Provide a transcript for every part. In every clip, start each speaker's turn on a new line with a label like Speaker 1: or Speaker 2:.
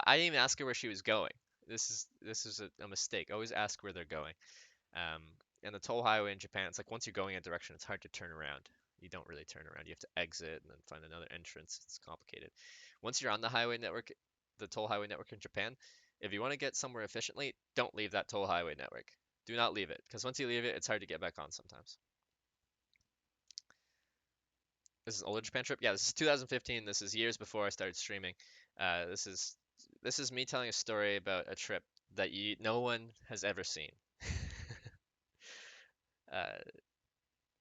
Speaker 1: I didn't even ask her where she was going. This is a mistake. Always ask where they're going. Um, and the toll highway in Japan, it's like once you're going in a direction, it's hard to turn around. You don't really turn around. You have to exit and then find another entrance. It's complicated. Once you're on the highway network, the toll highway network in Japan, if you want to get somewhere efficiently, don't leave that toll highway network. Do not leave it, because once you leave it, it's hard to get back on sometimes. This is an older Japan trip. Yeah, this is 2015. This is years before I started streaming. Uh, this is this is me telling a story about a trip that no one has ever seen. Uh,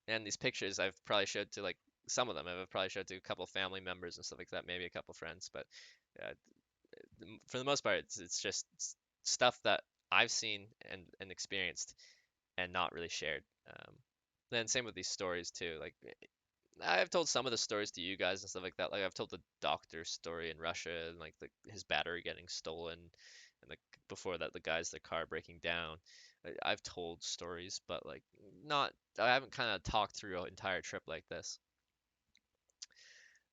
Speaker 1: and these pictures I've probably showed to like some of them I've probably showed to a couple family members and stuff like that, maybe a couple friends, but uh, for the most part, it's just stuff that I've seen and experienced and not really shared. Then same with these stories too. Like I've told some of the stories to you guys and stuff like that. Like I've told the doctor's story in Russia and like his battery getting stolen, and like before that the guys the car breaking down. I've told stories, but like not. I haven't kind of talked through an entire trip like this.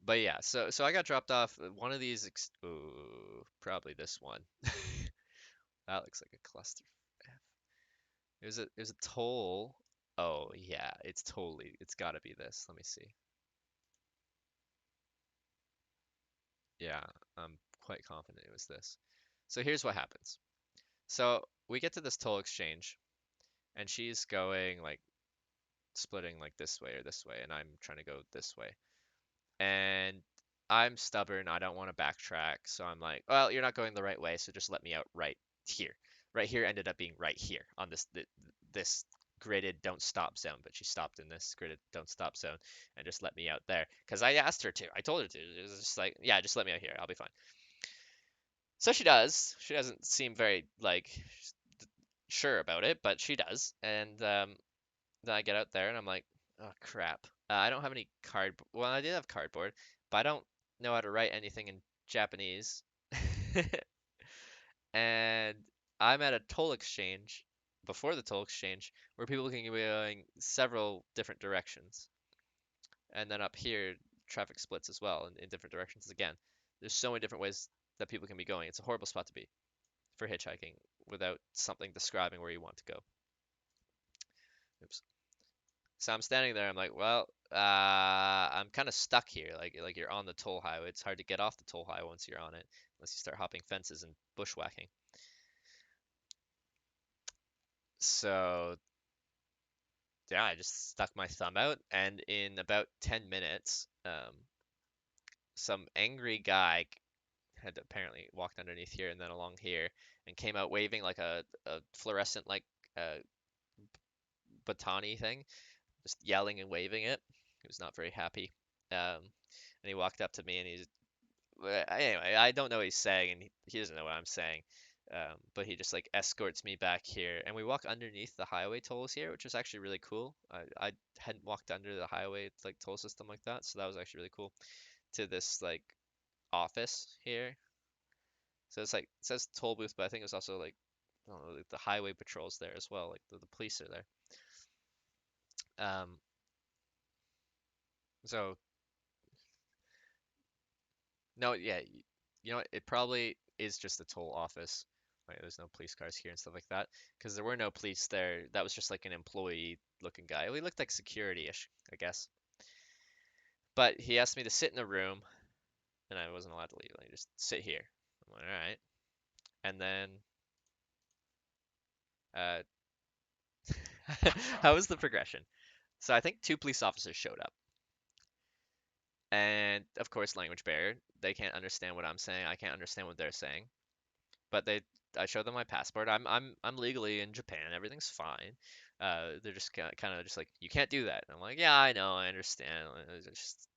Speaker 1: But yeah, so I got dropped off one of these. Ooh, probably this one. That looks like a cluster. It was a toll. Oh yeah, it's gotta be this. Let me see. Yeah, I'm quite confident it was this. So here's what happens. So we get to this toll exchange, and she's going like splitting like this way or this way, and I'm trying to go this way. And I'm stubborn. I don't want to backtrack, so I'm like, well, you're not going the right way, so just let me out right here. Right here ended up being right here on this gridded don't stop zone, but she stopped in this gridded don't stop zone and just let me out there because I asked her to. I told her to. It was just like, yeah, just let me out here. I'll be fine. So she does. She doesn't seem very like sure about it, but she does. And then I get out there and I'm like, oh crap. I don't have any card. Well, I did have cardboard, but I don't know how to write anything in Japanese. And I'm at a toll exchange before the toll exchange where people can be going several different directions. And then up here, traffic splits as well in different directions again. There's so many different ways that people can be going. It's a horrible spot to be for hitchhiking without something describing where you want to go. Oops. So I'm standing there. I'm like, well, I'm kind of stuck here. Like you're on the toll highway. It's hard to get off the toll highway once you're on it, unless you start hopping fences and bushwhacking. So yeah, I just stuck my thumb out, and in about 10 minutes, some angry guy had apparently walked underneath here and then along here and came out waving like a fluorescent like uh, batani thing, just yelling and waving it. He was not very happy. And he walked up to me and he's anyway, I don't know what he's saying and he doesn't know what I'm saying. But he just like escorts me back here and we walk underneath the highway tolls here, which is actually really cool. I hadn't walked under the highway like toll system like that, so that was actually really cool. To this like office here. So it's like it says toll booth, but I think it's also like I don't know, like the highway patrols there as well. Like the police are there. Um, so no, yeah, you know what? It probably is just a toll office. Like, there's no police cars here and stuff like that because there were no police there. That was just like an employee looking guy. He looked like security-ish, I guess. But he asked me to sit in a room, and I wasn't allowed to leave. Like, just sit here. I'm like, all right. And then, uh, how was the progression? So I think two police officers showed up, and of course, language barrier. They can't understand what I'm saying. I can't understand what they're saying. But I show them my passport. I'm legally in Japan. Everything's fine. They're just kind of just like you can't do that. And I'm like, yeah, I know, I understand. It's just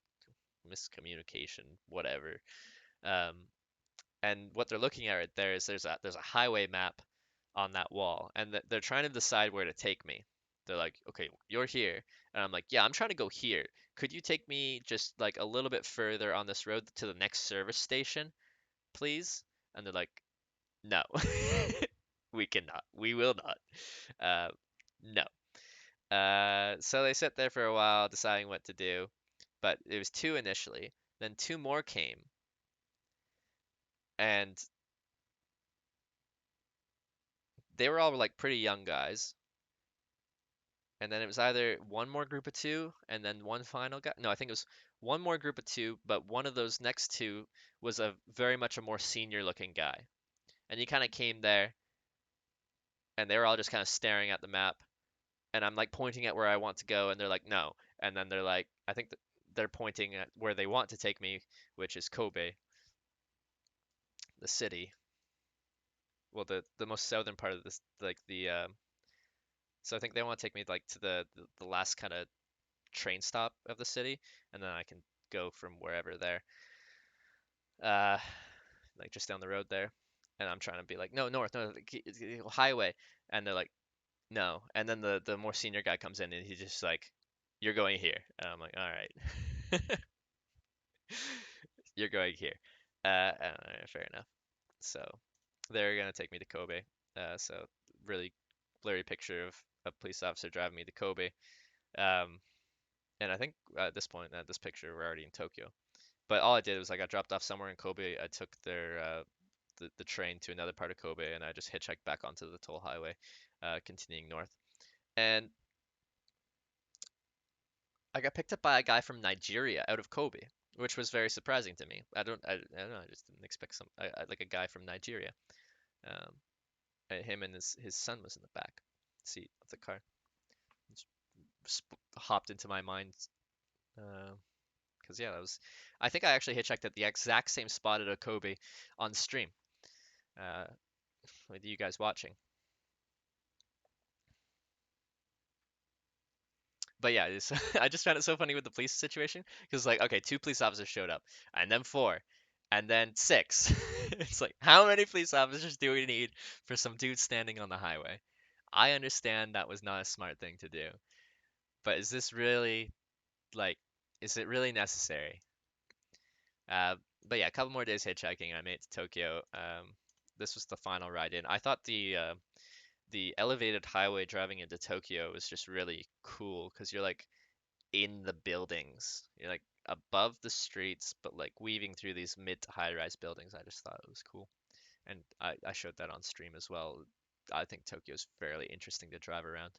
Speaker 1: miscommunication, whatever. Um, and what they're looking at right there is there's a highway map on that wall, and they're trying to decide where to take me. They're like, okay, you're here, and I'm like, yeah, I'm trying to go here. Could you take me just like a little bit further on this road to the next service station, please? And they're like, no, we cannot. We will not. Uh, no. So they sat there for a while deciding what to do, but it was two initially. Then two more came, and they were all like pretty young guys, and then it was either one more group of two and then one final guy. No, I think it was one more group of two, but one of those next two was a very much a more senior looking guy. And he kind of came there, and they were all just kind of staring at the map, and I'm like pointing at where I want to go, and they're like, no. And then they're like, I think that they're pointing at where they want to take me, which is Kobe, the city. Well, the most southern part of this, like the so I think they want to take me like to the last kind of train stop of the city, and then I can go from wherever there, uh, like just down the road there. And I'm trying to be like, no, north, no, highway, and they're like, no. And then the more senior guy comes in, and he's just like, you're going here, and I'm like, all right, you're going here. Fair enough. So they're gonna take me to Kobe. So really blurry picture of a police officer driving me to Kobe. Um, and I think at this point, at this picture, we're already in Tokyo. But all I did was I got dropped off somewhere in Kobe. I took the train to another part of Kobe, and I just hitchhiked back onto the toll highway, continuing north. And I got picked up by a guy from Nigeria out of Kobe, which was very surprising to me. I don't know. I just didn't expect like a guy from Nigeria. Um, him and his son was in the back seat of the car. Just hopped into my mind. Because yeah, that was. I think I actually hitchhiked at the exact same spot at a Kobe on stream. Uh, with you guys watching. But yeah, I just found it so funny with the police situation because like, okay, two police officers showed up, and then four, and then six. It's like, how many police officers do we need for some dude standing on the highway? I understand that was not a smart thing to do, but is this really like, is it really necessary? Uh, but yeah, a couple more days hitchhiking, I made it to Tokyo. This was the final ride in. I thought the elevated highway driving into Tokyo was just really cool because you're like in the buildings. You're like above the streets, but like weaving through these mid to high rise buildings. I just thought it was cool. And I showed that on stream as well. I think Tokyo's fairly interesting to drive around.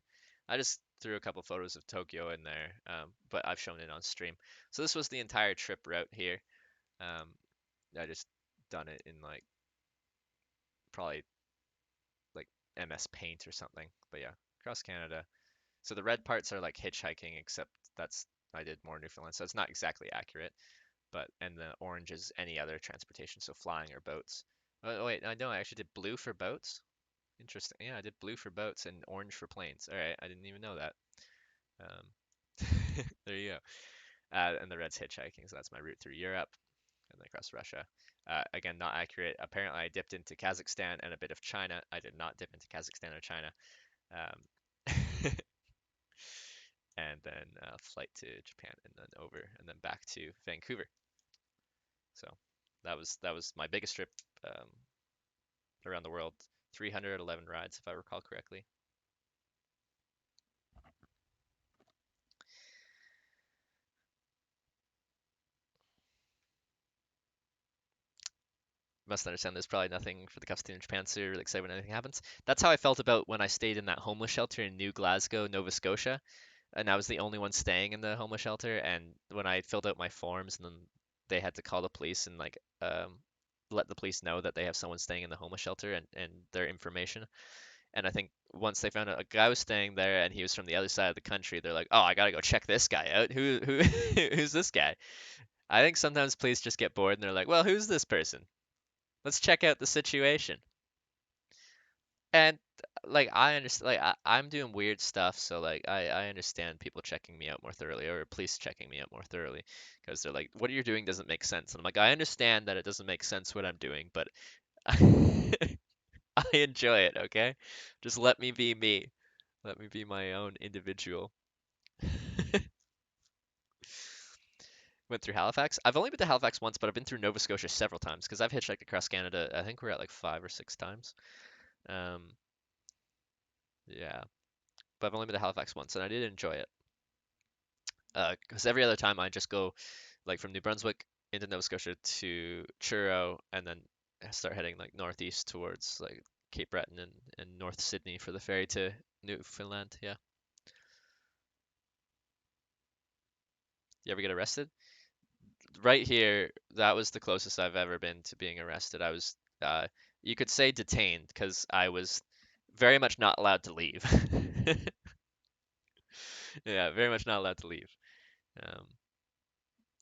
Speaker 1: I just threw a couple photos of Tokyo in there, but I've shown it on stream. So this was the entire trip route here. Um, I just done it in like probably like MS Paint or something. But yeah, across Canada. So the red parts are like hitchhiking, except that's I did more Newfoundland, so it's not exactly accurate. But and the orange is any other transportation, so flying or boats. Oh wait, I know I actually did blue for boats. Interesting. Yeah, I did blue for boats and orange for planes. All right, I didn't even know that. Um, there you go. And the red's hitchhiking, so that's my route through Europe and then across Russia. Again, not accurate. Apparently, I dipped into Kazakhstan and a bit of China. I did not dip into Kazakhstan or China. Um, and then flight to Japan and then over and then back to Vancouver. So that was my biggest trip um, around the world. 311 rides, if I recall correctly. You must understand there's probably nothing for the cuffs team in Japan, so you're really excited when anything happens. That's how I felt about when I stayed in that homeless shelter in New Glasgow, Nova Scotia, and I was the only one staying in the homeless shelter. And when I filled out my forms, and then they had to call the police and like let the police know that they have someone staying in the homeless shelter and their information. And I think once they found out a guy was staying there and he was from the other side of the country, they're like, "Oh, I gotta go check this guy out. Who who's this guy?" I think sometimes police just get bored and they're like, "Well, who's this person? Let's check out the situation." And like I understand, like I'm doing weird stuff, so like I understand people checking me out more thoroughly or police checking me out more thoroughly because they're like, "What you're doing doesn't make sense." And I'm like, "I understand that it doesn't make sense what I'm doing, but I enjoy it, okay? Just let me be me. Let me be my own individual." Went through Halifax. I've only been to Halifax once, but I've been through Nova Scotia several times because I've hitchhiked across Canada. I think we're at like 5 or 6 times. Um, yeah, but I've only been to Halifax once, and I did enjoy it. Because every other time I just go like from New Brunswick into Nova Scotia to Truro, and then start heading like northeast towards like Cape Breton and North Sydney for the ferry to Newfoundland. Yeah. You ever get arrested? Right here, that was the closest I've ever been to being arrested. I was, you could say detained because I was very much not allowed to leave. Yeah, very much not allowed to leave. Um,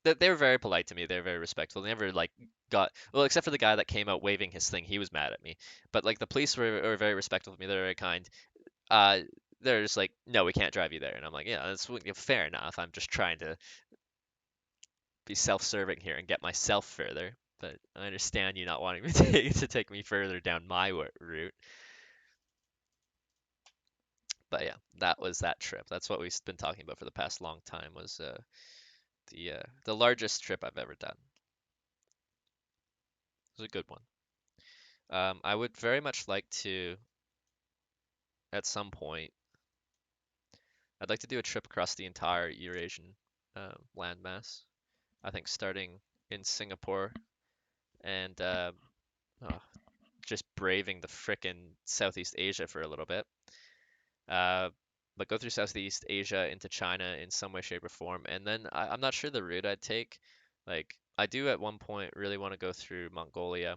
Speaker 1: they were very polite to me. They were very respectful. They never like got well, except for the guy that came out waving his thing. He was mad at me. But like the police were very respectful of me. They were very kind. Uh, they're just like, no, we can't drive you there. And I'm like, yeah, that's fair enough. I'm just trying to be self-serving here and get myself further. But I understand you not wanting me to take me further down my route. But yeah, that was that trip. That's what we've been talking about for the past long time was the largest trip I've ever done. It was a good one. I would very much like to, at some point, I'd like to do a trip across the entire Eurasian landmass. I think starting in Singapore and oh, just braving the frickin' Southeast Asia for a little bit. Uh, but go through Southeast Asia into China in some way, shape, or form. And then I'm not sure the route I'd take. Like, I do at one point really want to go through Mongolia,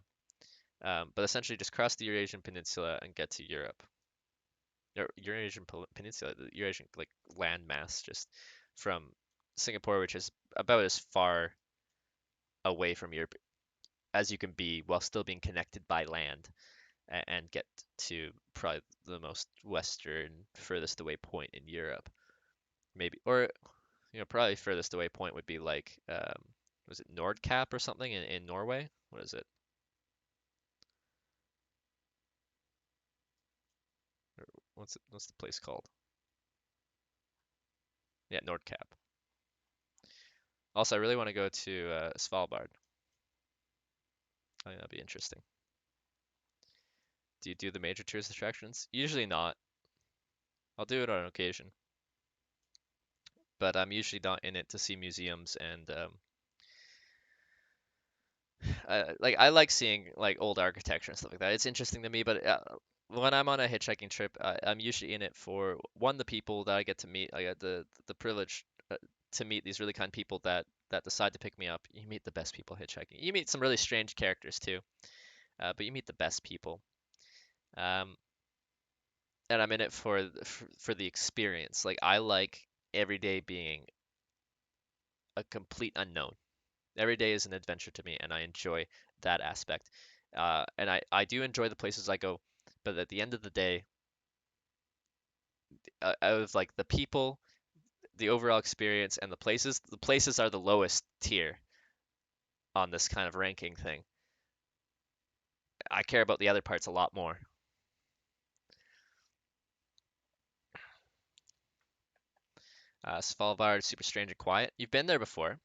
Speaker 1: but essentially just cross the Eurasian Peninsula and get to Europe. Or Eurasian Peninsula, the Eurasian like landmass, just from Singapore, which is about as far away from Europe as you can be while still being connected by land, and get to probably the most western, furthest away point in Europe, maybe, or probably furthest away point would be like, was it Nordkapp or something in Norway? What is it? Or what's the place called? Yeah, Nordkapp. Also, I really want to go to Svalbard. I think that'd be interesting. Do you do the major tourist attractions? Usually not. I'll do it on occasion, but I'm usually not in it to see museums and like I like seeing like old architecture and stuff like that. It's interesting to me, but when I'm on a hitchhiking trip, I'm usually in it for one, the people that I get to meet. I get the privilege to meet these really kind people that decide to pick me up. You meet the best people hitchhiking. You meet some really strange characters too, but you meet the best people. Um, and I'm in it for the experience. Like I like every day being a complete unknown. Every day is an adventure to me, and I enjoy that aspect. And I do enjoy the places I go, but at the end of the day, out of like the people, the overall experience, and the places are the lowest tier on this kind of ranking thing. I care about the other parts a lot more. Svalbard, super strange and quiet. You've been there before.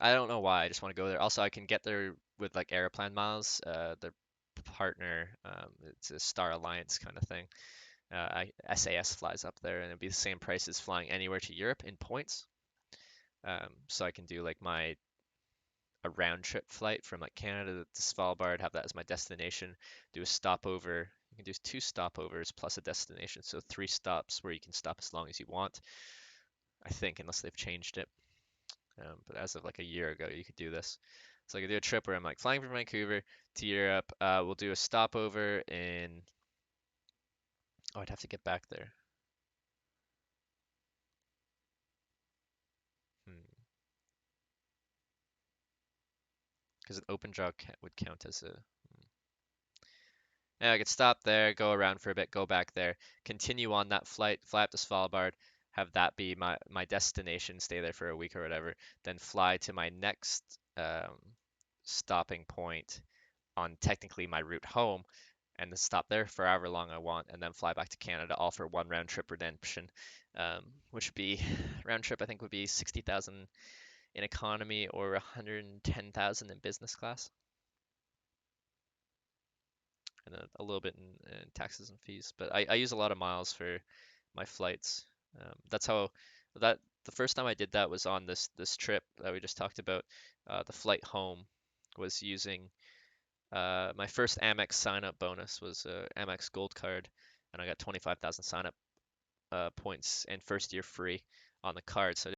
Speaker 1: I don't know why. I just want to go there. Also, I can get there with like Aeroplan miles. Their partner, it's a Star Alliance kind of thing. SAS flies up there, and it'd be the same price as flying anywhere to Europe in points. So I can do like a round trip flight from like Canada to Svalbard, have that as my destination, do a stopover. You can do two stopovers plus a destination, so three stops where you can stop as long as you want. I think, unless they've changed it. But as of like a year ago, you could do this. So I could do a trip where I'm like flying from Vancouver to Europe. We'll do a stopover in. Oh, I'd have to get back there. Hmm. Because an open jaw would count as a. Yeah, I could stop there, go around for a bit, go back there, continue on that flight, fly up to Svalbard, have that be my destination, stay there for a week or whatever, then fly to my next stopping point on technically my route home, and then stop there for however long I want, and then fly back to Canada, all for one round trip redemption, which would be round trip I think would be 60,000 in economy or 110,000 in business class. And a little bit in taxes and fees. But I use a lot of miles for my flights. That's how that the first time I did that was on this trip that we just talked about. The flight home was using My first Amex sign up bonus was a Amex Gold card, and I got 25,000 sign up points and first year free on the card. So